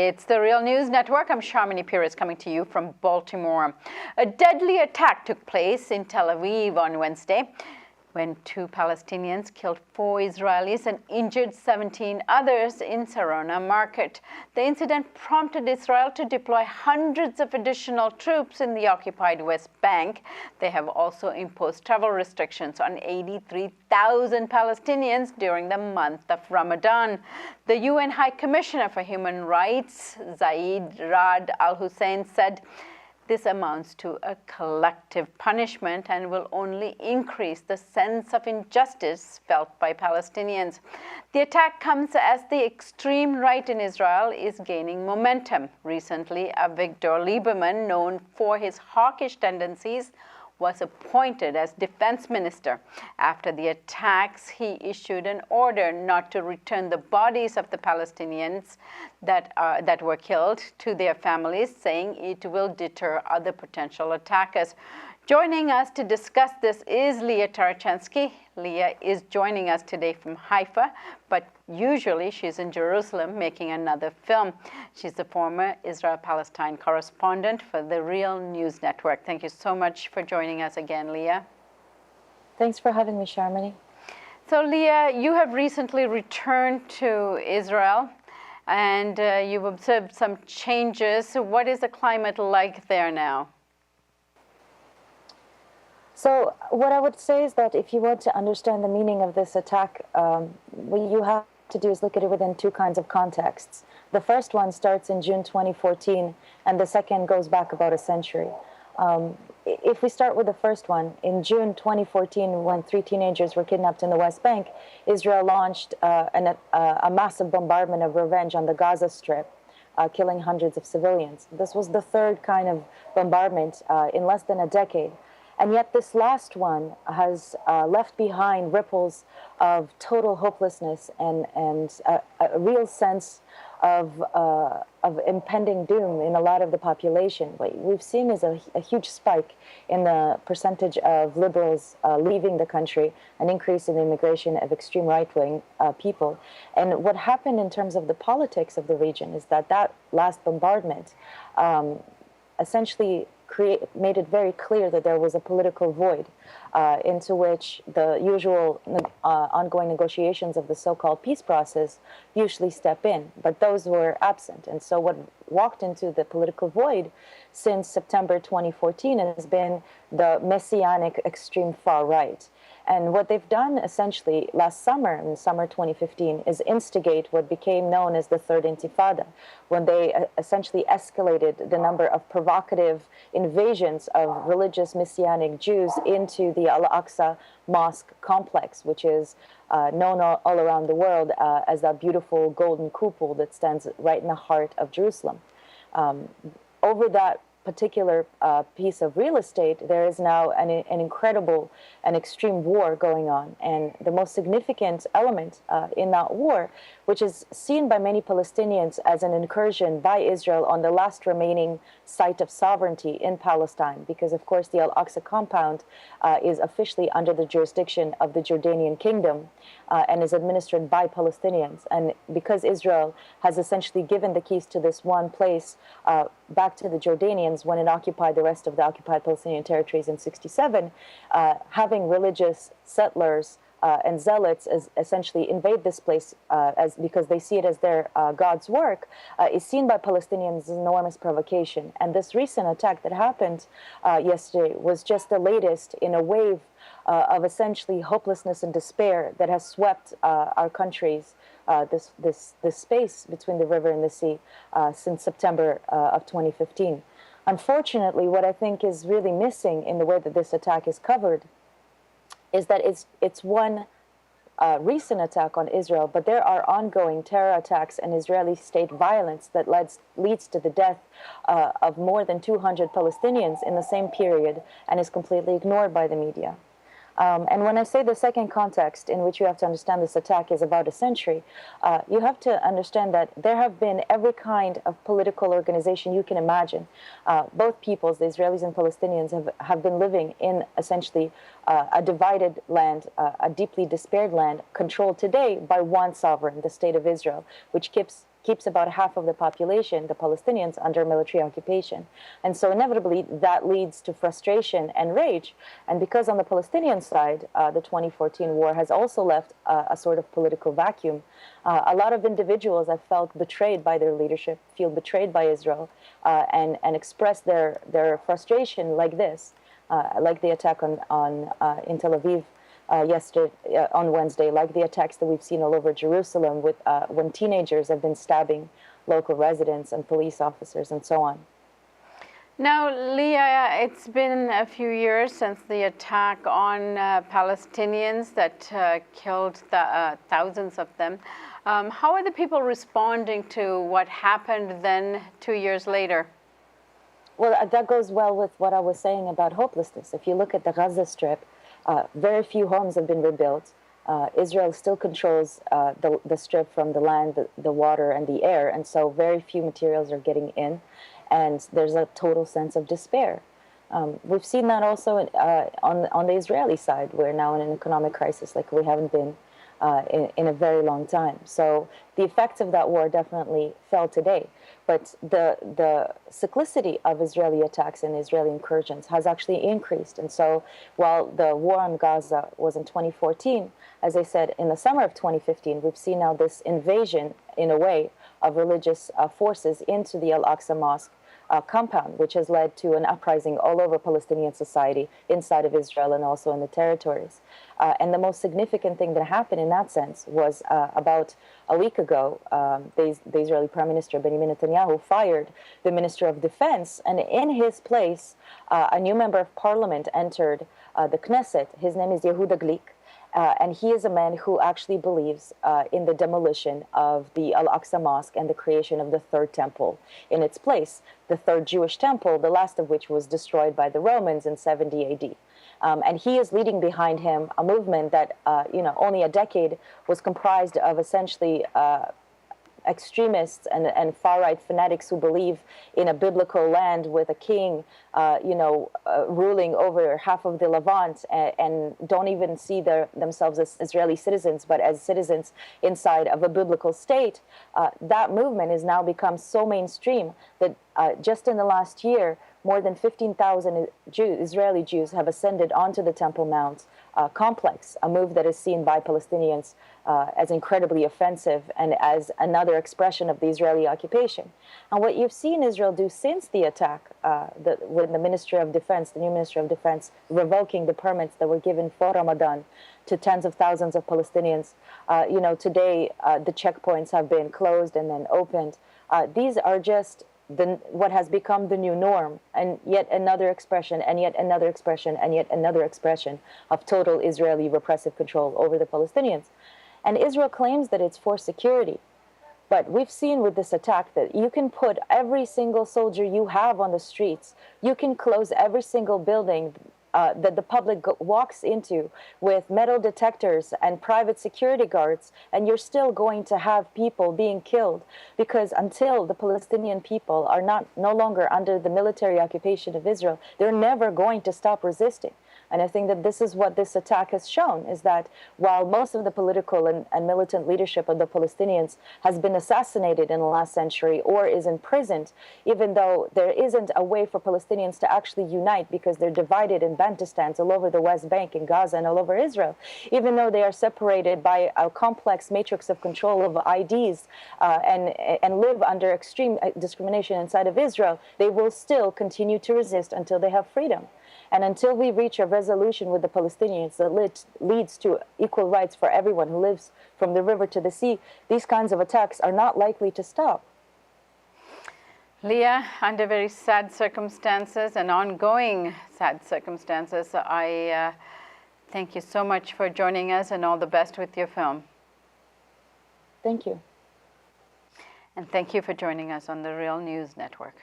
It's the Real News Network. I'm Sharmini Pires coming to you from Baltimore. A deadly attack took place in Tel Aviv on Wednesday when 2 Palestinians killed 4 Israelis and injured 17 others in Sarona Market. The incident prompted Israel to deploy hundreds of additional troops in the occupied West Bank. They have also imposed travel restrictions on 83,000 Palestinians during the month of Ramadan. The UN High Commissioner for Human Rights, Zeid Ra'ad Al Hussein, said this amounts to a collective punishment and will only increase the sense of injustice felt by Palestinians. The attack comes as the extreme right in Israel is gaining momentum. Recently, Avigdor Lieberman, known for his hawkish tendencies, was appointed as defense minister. After the attacks, he issued an order not to return the bodies of the Palestinians that were killed to their families, saying it will deter other potential attackers. Joining us to discuss this is Lia Tarachansky. Lia is joining us today from Haifa, but usually she's in Jerusalem making another film. She's the former Israel-Palestine correspondent for the Real News Network. Thank you so much for joining us again, Lia. Thanks for having me, Sharmini. So, Lia, you have recently returned to Israel, and you've observed some changes. What is the climate like there now? So what I would say is that if you want to understand the meaning of this attack, what you have to do is look at it within 2 kinds of contexts. The first one starts in June 2014, and the second goes back about a century. If we start with the first one, in June 2014, when 3 teenagers were kidnapped in the West Bank, Israel launched a massive bombardment of revenge on the Gaza Strip, killing hundreds of civilians. This was the 3rd kind of bombardment in less than a decade. And yet this last one has left behind ripples of total hopelessness and a real sense of impending doom in a lot of the population. What we've seen is a huge spike in the percentage of liberals leaving the country, an increase in immigration of extreme right-wing people. And what happened in terms of the politics of the region is that last bombardment essentially made it very clear that there was a political void into which the usual ongoing negotiations of the so-called peace process usually step in, but those were absent. And so what walked into the political void since September 2014 has been the messianic extreme far right. And what they've done essentially last summer, in summer 2015, is instigate what became known as the Third Intifada, when they essentially escalated the number of provocative invasions of religious Messianic Jews into the Al-Aqsa Mosque complex, which is known all around the world as that beautiful golden cupola that stands right in the heart of Jerusalem. Over that particular piece of real estate, there is now an incredible and extreme war going on. And the most significant element in that war, which is seen by many Palestinians as an incursion by Israel on the last remaining site of sovereignty in Palestine, because of course the Al-Aqsa compound is officially under the jurisdiction of the Jordanian kingdom and is administered by Palestinians. And because Israel has essentially given the keys to this one place back to the Jordanians when it occupied the rest of the occupied Palestinian territories in '67, having religious settlers and zealots essentially invade this place because they see it as their God's work is seen by Palestinians as an enormous provocation. And this recent attack that happened yesterday was just the latest in a wave of essentially hopelessness and despair that has swept our countries, this space between the river and the sea since September of 2015. Unfortunately, what I think is really missing in the way that this attack is covered is that it's one recent attack on Israel, but there are ongoing terror attacks and Israeli state violence that leads to the death of more than 200 Palestinians in the same period and is completely ignored by the media. And when I say the second context in which you have to understand this attack is about a century, you have to understand that there have been every kind of political organization you can imagine. Both peoples, the Israelis and Palestinians, have been living in essentially a divided land, a deeply despaired land, controlled today by one sovereign, the State of Israel, which keeps keeps about half of the population, the Palestinians, under military occupation. And so inevitably that leads to frustration and rage. And because on the Palestinian side, the 2014 war has also left a sort of political vacuum, a lot of individuals have felt betrayed by their leadership, feel betrayed by Israel, and express their frustration like this, like the attack in Tel Aviv yesterday, on Wednesday, like the attacks that we've seen all over Jerusalem with when teenagers have been stabbing local residents and police officers and so on. Now, Lia, it's been a few years since the attack on Palestinians that killed thousands of them. How are the people responding to what happened then 2 years later? Well, that goes well with what I was saying about hopelessness. If you look at the Gaza Strip, very few homes have been rebuilt. Israel still controls the strip from the land, the water, and the air, and so very few materials are getting in, and there's a total sense of despair. We've seen that also on the Israeli side. We're now in an economic crisis like we haven't been in a very long time. So the effects of that war definitely fell today. But the cyclicity of Israeli attacks and Israeli incursions has actually increased. And so while the war on Gaza was in 2014, as I said, in the summer of 2015, we've seen now this invasion, in a way, of religious forces into the Al-Aqsa Mosque compound, which has led to an uprising all over Palestinian society, inside of Israel and also in the territories. And the most significant thing that happened in that sense was about a week ago, the Israeli Prime Minister Benjamin Netanyahu fired the Minister of Defense, and in his place, a new member of parliament entered the Knesset. His name is Yehuda Glick. And he is a man who actually believes in the demolition of the Al-Aqsa Mosque and the creation of the third temple in its place, the third Jewish temple, the last of which was destroyed by the Romans in 70 AD. And he is leading behind him a movement that, only a decade was comprised of essentially extremists and far-right fanatics who believe in a biblical land with a king, ruling over half of the Levant, and don't even see themselves as Israeli citizens, but as citizens inside of a biblical state. That movement has now become so mainstream that just in the last year, more than 15,000 Israeli Jews have ascended onto the Temple Mount complex, a move that is seen by Palestinians as incredibly offensive and as another expression of the Israeli occupation. And what you've seen Israel do since the attack, with the Ministry of Defense, the new Ministry of Defense, revoking the permits that were given for Ramadan to tens of thousands of Palestinians. Today the checkpoints have been closed and then opened. These are just what has become the new norm, and yet another expression, and yet another expression, and yet another expression of total Israeli repressive control over the Palestinians. And Israel claims that it's for security. But we've seen with this attack that you can put every single soldier you have on the streets, you can close every single building that the public walks into with metal detectors and private security guards, and you're still going to have people being killed, because until the Palestinian people are no longer under the military occupation of Israel, they're never going to stop resisting. And I think that this is what this attack has shown, is that while most of the political and militant leadership of the Palestinians has been assassinated in the last century or is imprisoned, even though there isn't a way for Palestinians to actually unite because they're divided in Bantustans all over the West Bank, in Gaza, and all over Israel, even though they are separated by a complex matrix of control of IDs and live under extreme discrimination inside of Israel, they will still continue to resist until they have freedom. And until we reach a resolution with the Palestinians that leads to equal rights for everyone who lives from the river to the sea, these kinds of attacks are not likely to stop. Lia, under very sad circumstances and ongoing sad circumstances, I thank you so much for joining us, and all the best with your film. Thank you. And thank you for joining us on the Real News Network.